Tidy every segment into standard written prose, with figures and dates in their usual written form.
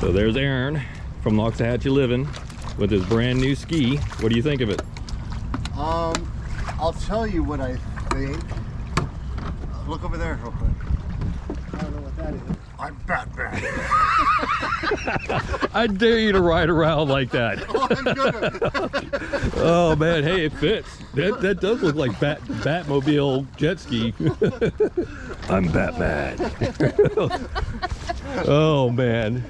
So there's Aaron from Loxahatchee Living with his brand new ski. What do you think of it? I'll tell you what I think. Look over there real quick. I don't know what that is. I'm Batman. I dare you to ride around like that. Oh, I'm good. Oh man, hey, it fits. That does look like Batmobile jet ski. I'm Batman. Oh man.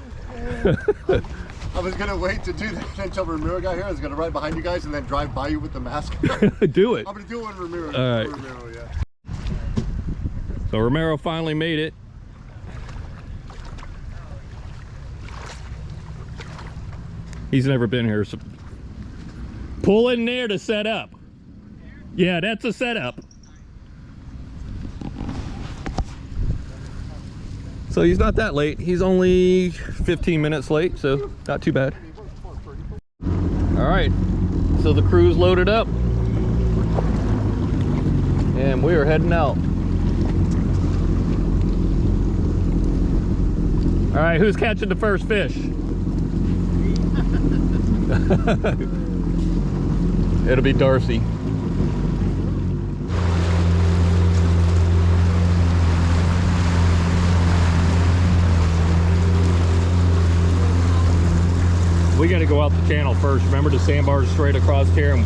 I was gonna wait to do that until Ramiro got here. I was gonna ride behind you guys and then drive by you with the mask. Do it. I'm gonna do it when Ramiro. All right. Ramiro, yeah. So Ramiro finally made it. He's never been here. So pull in there to set up. Yeah, that's a setup. So he's not that late. He's only 15 minutes late, so not too bad. All right, so the crew's loaded up and we are heading out. All right, who's catching the first fish? It'll be Darcy. We got to go out the channel first. Remember, the sandbar's straight across here. And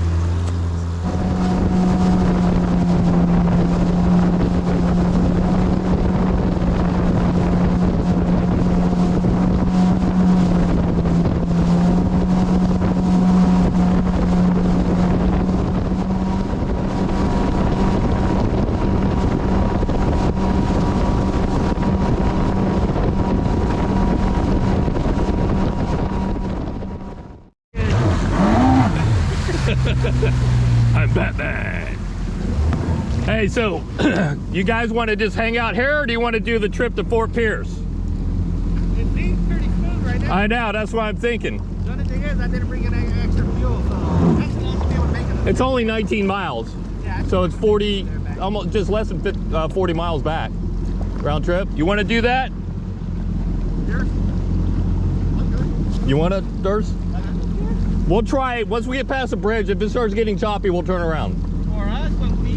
I'm Batman. Hey, so you guys want to just hang out here, or do you want to do the trip to Fort Pierce? It seems pretty smooth right now. I know, that's what I'm thinking. The only thing is I didn't bring any extra fuel, so actually I should be able to make it. It's only 19 miles, Yeah, so it's 40, almost just less than 40 miles back, round trip. You want to do that? Yours? I'm good. You want to, Durs? We'll try it. Once we get past the bridge, if it starts getting choppy, we'll turn around. For us, when we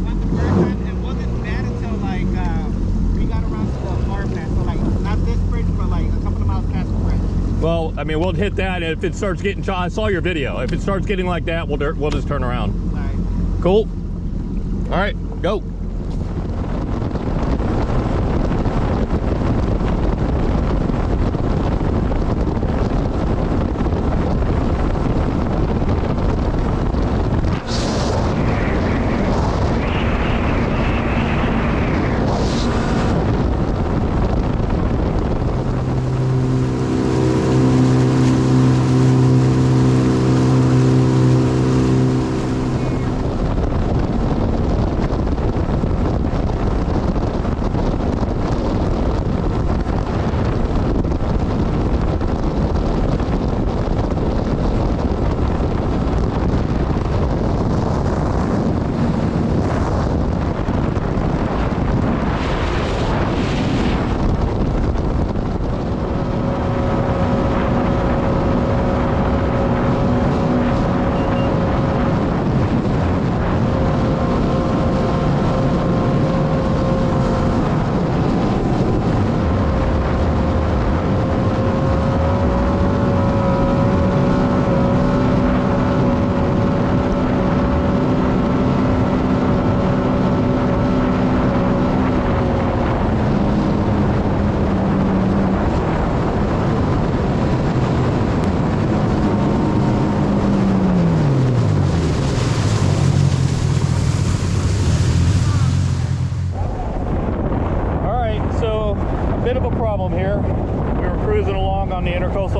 went the first time, it wasn't bad until like we got around to the power plant. So like not this bridge, but like a couple of miles past the bridge. Well, I mean, we'll hit that, and if it starts getting choppy, I saw your video. If it starts getting like that, we'll just turn around. All right. Cool. All right, go.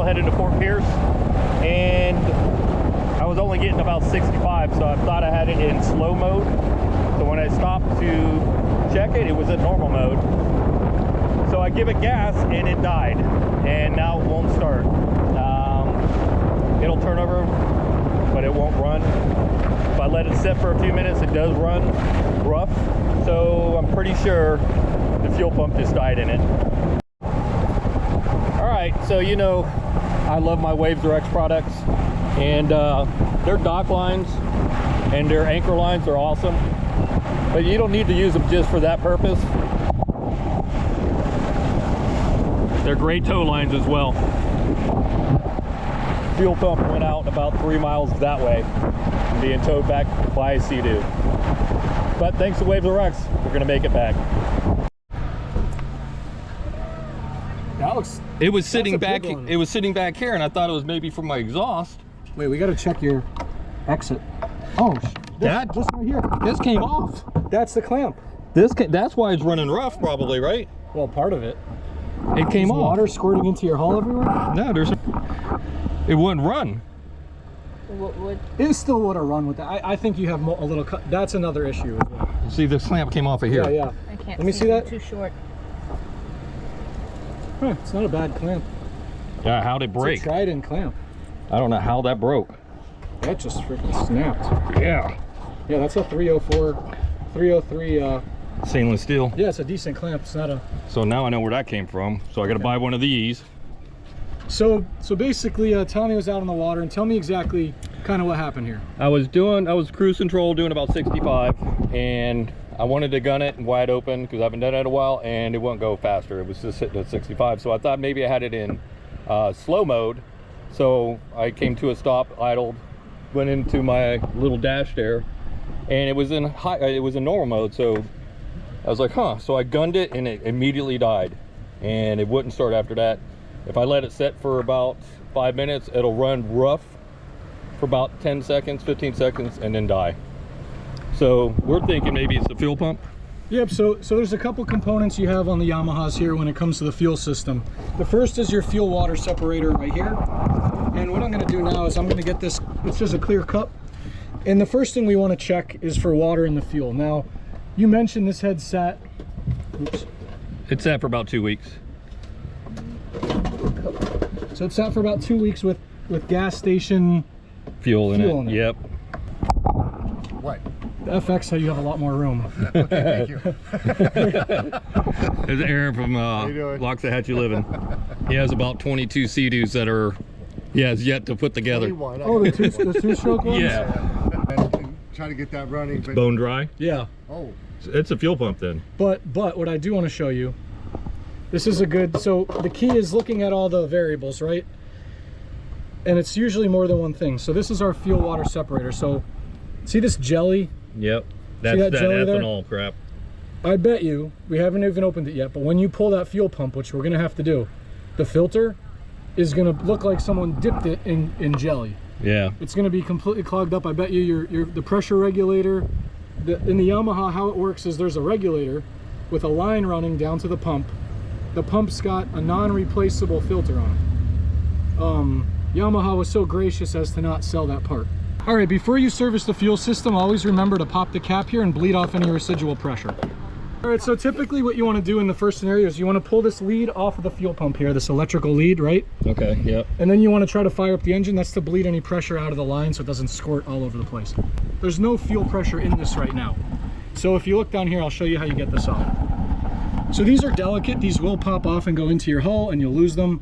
Headed to Fort Pierce, and I was only getting about 65, so I thought I had it in slow mode. So when I stopped to check it, it was in normal mode. So I give it gas and it died, and now it won't start. It'll turn over, but it won't run. If I let it sit for a few minutes, it does run rough. So I'm pretty sure the fuel pump just died in it. right, so you know I love my WavesRX products, and their dock lines and their anchor lines are awesome, but you don't need to use them just for that purpose. They're great tow lines as well. Fuel pump went out about 3 miles that way and being towed back by a Sea-Doo. But thanks to WavesRX, we're gonna make it back. Alex, it was sitting back. It was sitting back here, and I thought it was maybe from my exhaust. Wait, we got to check your exit. Oh, this right here. This came off. That's the clamp. That's why it's running rough, probably, right? Well, part of it. It came off. Water squirting into your hull everywhere? No, it wouldn't run. It still would have run with that. I think you have a little cut. That's another issue as well. See, the clamp came off of here. Yeah. I can't. Let me see that. Too short. Huh, it's not a bad clamp. Yeah, how'd it break? It's a TriAnchor clamp. I don't know how that broke. That just freaking snapped. Yeah. Yeah, that's a 303. Stainless steel. Yeah, it's a decent clamp. It's not a. So now I know where that came from. So I got to buy one of these. So basically, Tommy was out on the water, and tell me exactly kind of what happened here. I was cruise control doing about 65, and I wanted to gun it wide open because I haven't done it in a while, and it wouldn't go faster. It was just sitting at 65, so I thought maybe I had it in slow mode. So I came to a stop, idled, went into my little dash there, and it was in normal mode. So I was like, huh. So I gunned it, and it immediately died, and it wouldn't start after that. If I let it set for about 5 minutes, it'll run rough for about 10 seconds, 15 seconds, and then die. So we're thinking maybe it's the fuel pump. Yep, so there's a couple components you have on the Yamahas here when it comes to the fuel system. The first is your fuel water separator right here. And what I'm gonna do now is I'm gonna get this, it's just a clear cup. And the first thing we wanna check is for water in the fuel. Now, you mentioned this had sat, oops. It sat for about 2 weeks. So it sat for about 2 weeks with gas station fuel in it. Yep. What? The FX, how you have a lot more room. Okay, thank you. There's Aaron from Loxahatchee Living. He has about 22 Sea-Doos that he has yet to put together. 21. Oh, the two-stroke ones? Yeah. And try to get that running. But... Bone dry? Yeah. Oh. It's a fuel pump then. But what I do want to show you, this is a good, so the key is looking at all the variables, right? And it's usually more than one thing. So this is our fuel water separator. So see this jelly? Yep. That's that ethanol crap. I bet you, we haven't even opened it yet, but when you pull that fuel pump, which we're gonna have to do, the filter is gonna look like someone dipped it in jelly. Yeah. It's gonna be completely clogged up. I bet you the pressure regulator, in the Yamaha, how it works is there's a regulator with a line running down to the pump. The pump's got a non-replaceable filter on it. Yamaha was so gracious as to not sell that part. All right, before you service the fuel system, always remember to pop the cap here and bleed off any residual pressure. All right, so typically what you want to do in the first scenario is you want to pull this lead off of the fuel pump here, this electrical lead, right? Okay, yep. And then you want to try to fire up the engine. That's to bleed any pressure out of the line so it doesn't squirt all over the place. There's no fuel pressure in this right now. So if you look down here, I'll show you how you get this off. So these are delicate. These will pop off and go into your hull and you'll lose them.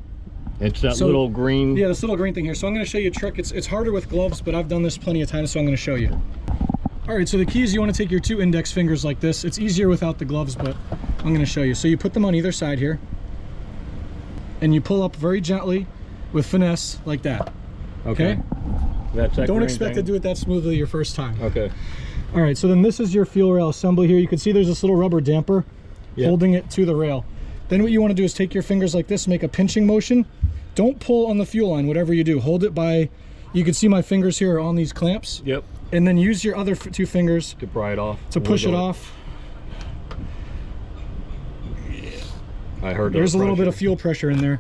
It's that little green. Yeah, this little green thing here. So I'm going to show you a trick. It's harder with gloves, but I've done this plenty of times, so I'm going to show you. All right, so the key is you want to take your 2 index fingers like this. It's easier without the gloves, but I'm going to show you. So you put them on either side here, and you pull up very gently with finesse like that. Okay. That's that. Don't expect to do it that smoothly your first time. Okay. All right, so then this is your fuel rail assembly here. You can see there's this little rubber damper holding it to the rail. Then what you want to do is take your fingers like this, make a pinching motion. Don't pull on the fuel line, whatever you do. Hold it by, you can see my fingers here are on these clamps. Yep. And then use your other 2 fingers to pry it off. To push it off. I heard there's a little bit of fuel pressure in there.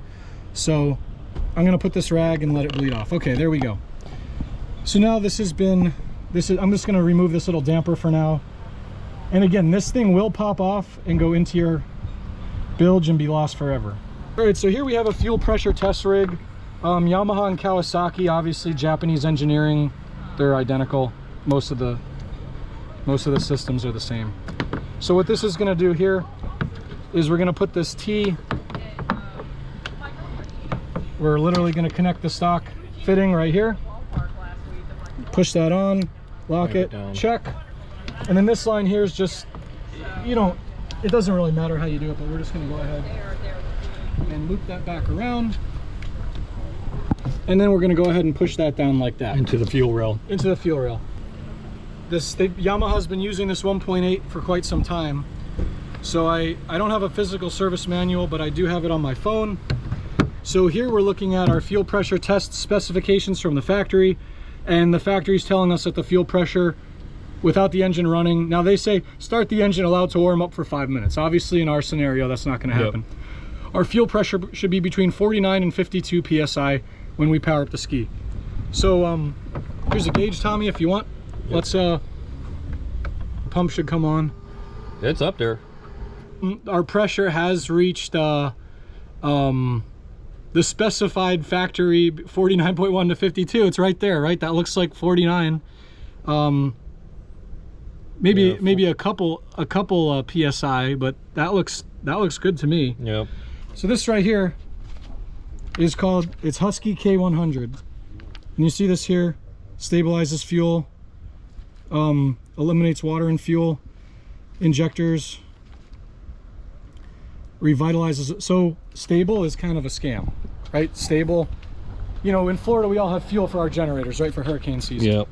So I'm going to put this rag and let it bleed off. Okay, there we go. So now I'm just going to remove this little damper for now. And again, this thing will pop off and go into your bilge and be lost forever. All right, so here we have a fuel pressure test rig. Yamaha and Kawasaki, obviously Japanese engineering, they're identical. Most of the systems are the same. So what this is going to do here is we're going to put this T We're literally going to connect the stock fitting right here. Push that on, lock it, check. And then this line here is just, you don't, it doesn't really matter how you do it, but we're just going to go ahead and loop that back around. And then we're going to go ahead and push that down like that. Into the fuel rail. Into the fuel rail. Yamaha's been using this 1.8 for quite some time. So I don't have a physical service manual, but I do have it on my phone. So here we're looking at our fuel pressure test specifications from the factory, and the factory's telling us that the fuel pressure without the engine running, now they say start the engine, allowed to warm up for 5 minutes. Obviously in our scenario that's not going to happen. Yep. Our fuel pressure should be between 49 and 52 psi when we power up the ski. So here's a gauge, Tommy, if you want. Yep. Let's pump should come on. It's up there. Our pressure has reached the specified factory 49.1 to 52. It's right there, right? That looks like 49. Maybe a couple psi, but that looks good to me. Yep. So this right here is called, it's Husky K100, and you see this here, stabilizes fuel, eliminates water and fuel, injectors, revitalizes it. So stable is kind of a scam, right? Stable, you know, in Florida we all have fuel for our generators, right, for hurricane season. Yep.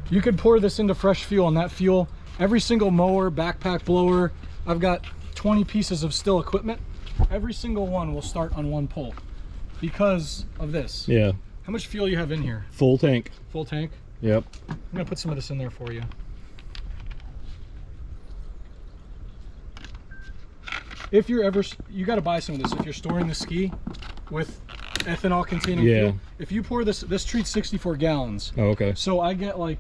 You could pour this into fresh fuel, and that fuel, every single mower, backpack blower, I've got 20 pieces of still equipment, every single one will start on one pull because of this. Yeah. How much fuel you have in here? Full tank. Full tank? Yep. I'm gonna put some of this in there for you. If you're ever, you got to buy some of this if you're storing the ski with ethanol containing fuel. If you pour this treats 64 gallons. Oh, okay. So I get like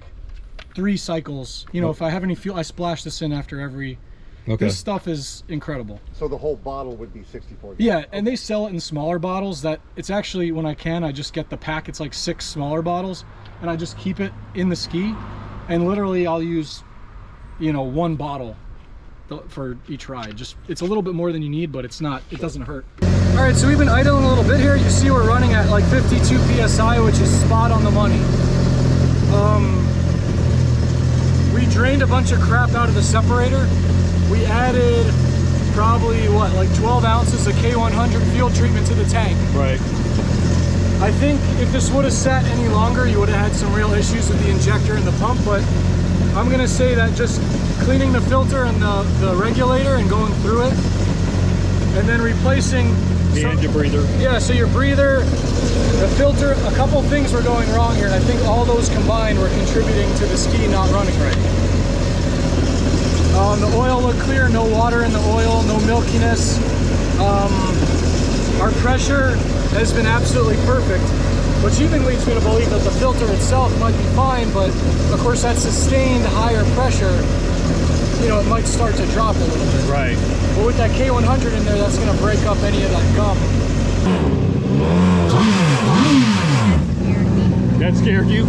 3 cycles. You know, if I have any fuel, I splash this in after every. Okay. This stuff is incredible. So the whole bottle would be 64 gallons? Yeah, and they sell it in smaller bottles. That it's actually, when I can, I just get the pack. It's like 6 smaller bottles, and I just keep it in the ski, and literally I'll use, you know, 1 bottle for each ride. Just, it's a little bit more than you need, but it's not, it doesn't hurt. All right, so we've been idling a little bit here. You see we're running at like 52 psi, which is spot on the money. We drained a bunch of crap out of the separator. We added probably what, like 12 ounces of K100 fuel treatment to the tank. Right. I think if this would have sat any longer, you would have had some real issues with the injector and the pump, but I'm gonna say that just cleaning the filter and the regulator and going through it, and then replacing the engine breather. Yeah, so your breather, the filter, a couple things were going wrong here, and I think all those combined were contributing to the ski not running right. The oil looked clear, no water in the oil, no milkiness. Our pressure has been absolutely perfect, which even leads me to believe that the filter itself might be fine, but of course that sustained higher pressure, you know, it might start to drop a little bit. Right. But with that K100 in there, that's going to break up any of that gum. That scared you?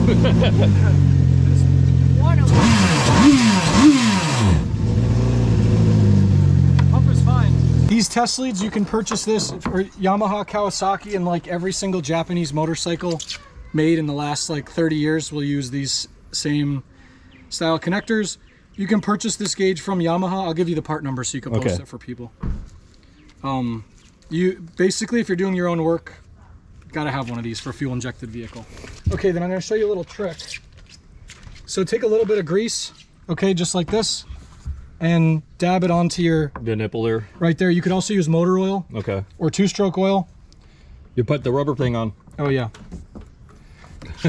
Pump is fine. These test leads, you can purchase this for Yamaha, Kawasaki, and like every single Japanese motorcycle made in the last like 30 years will use these same style connectors. You can purchase this gauge from Yamaha. I'll give you the part number so you can post it for people. You basically, if you're doing your own work, gotta have one of these for a fuel injected vehicle. Okay, then I'm gonna show you a little trick. So take a little bit of grease, okay, just like this, and dab it onto the nipple there. Right there. You could also use motor oil. Okay. Or 2-stroke oil. You put the rubber thing on. Oh yeah.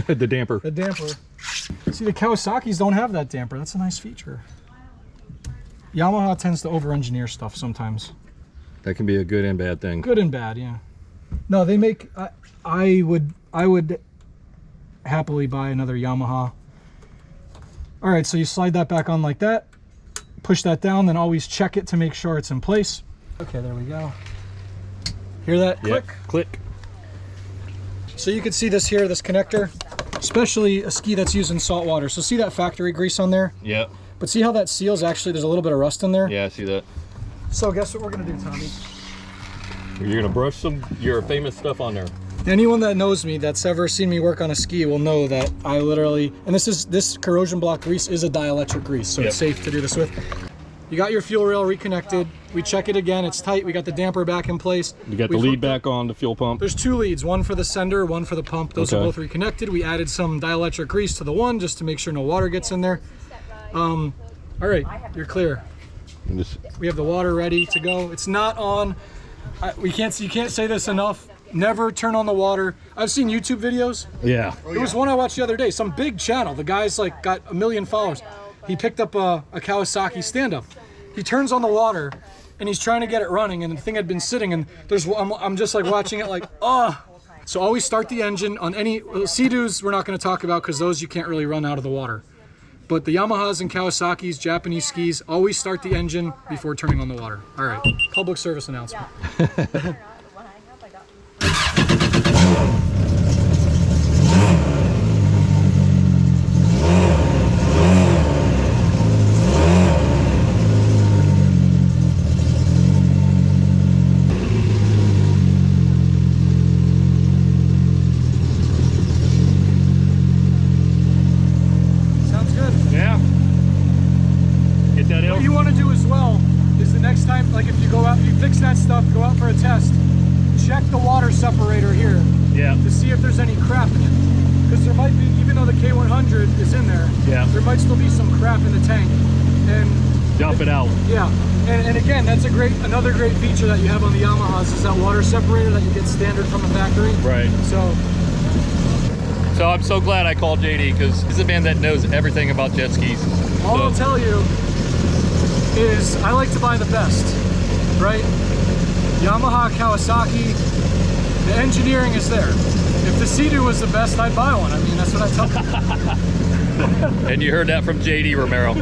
The damper. The damper. See, the Kawasaki's don't have that damper. That's a nice feature. Yamaha tends to over-engineer stuff sometimes. That can be a good and bad thing. Good and bad, yeah. No, they make. I would happily buy another Yamaha. All right, so you slide that back on like that. Push that down, then always check it to make sure it's in place. Okay, there we go. Hear that? Yep. Click. Click. So you can see this here, this connector, especially a ski that's using salt water. So see that factory grease on there? Yep. But see how that seals, actually there's a little bit of rust in there? Yeah, I see that. So guess what we're gonna do, Tommy? You're gonna brush some your famous stuff on there. Anyone that knows me, that's ever seen me work on a ski, will know that I literally, and this corrosion block grease is a dielectric grease, so it's safe to do this with. You got your fuel rail reconnected. We check it again, it's tight. We got the damper back in place. You got the lead back on the fuel pump. There's 2 leads, one for the sender, one for the pump. Those are both reconnected. We added some dielectric grease to the one just to make sure no water gets in there. All right, you're clear. We have the water ready to go. It's not on. You can't say this enough. Never turn on the water. I've seen YouTube videos. Yeah. There was one I watched the other day. Some big channel. The guy's like got 1 million followers. He picked up a Kawasaki stand-up. He turns on the water and he's trying to get it running, and the thing had been sitting, and I'm just like watching it like, So always start the engine on any Sea-Doos we're not going to talk about because those you can't really run out of the water. But the Yamahas and Kawasaki's, Japanese skis, always start the engine before turning on the water. All right, public service announcement. What you want to do as well is the next time, like if you go out, you fix that stuff, go out for a test, check the water separator here to see if there's any crap in it. Because there might be, even though the K100 is in there, there might still be some crap in the tank. And dump it out. Yeah, and again, that's another great feature that you have on the Yamahas is that water separator that you get standard from the factory. Right. So I'm so glad I called JD because he's a man that knows everything about jet skis. All I'll tell you is I like to buy the best, right? Yamaha, Kawasaki, the engineering is there. If the Sea-Doo was the best, I'd buy one. I mean, that's what I tell people. And you heard that from JD Romero.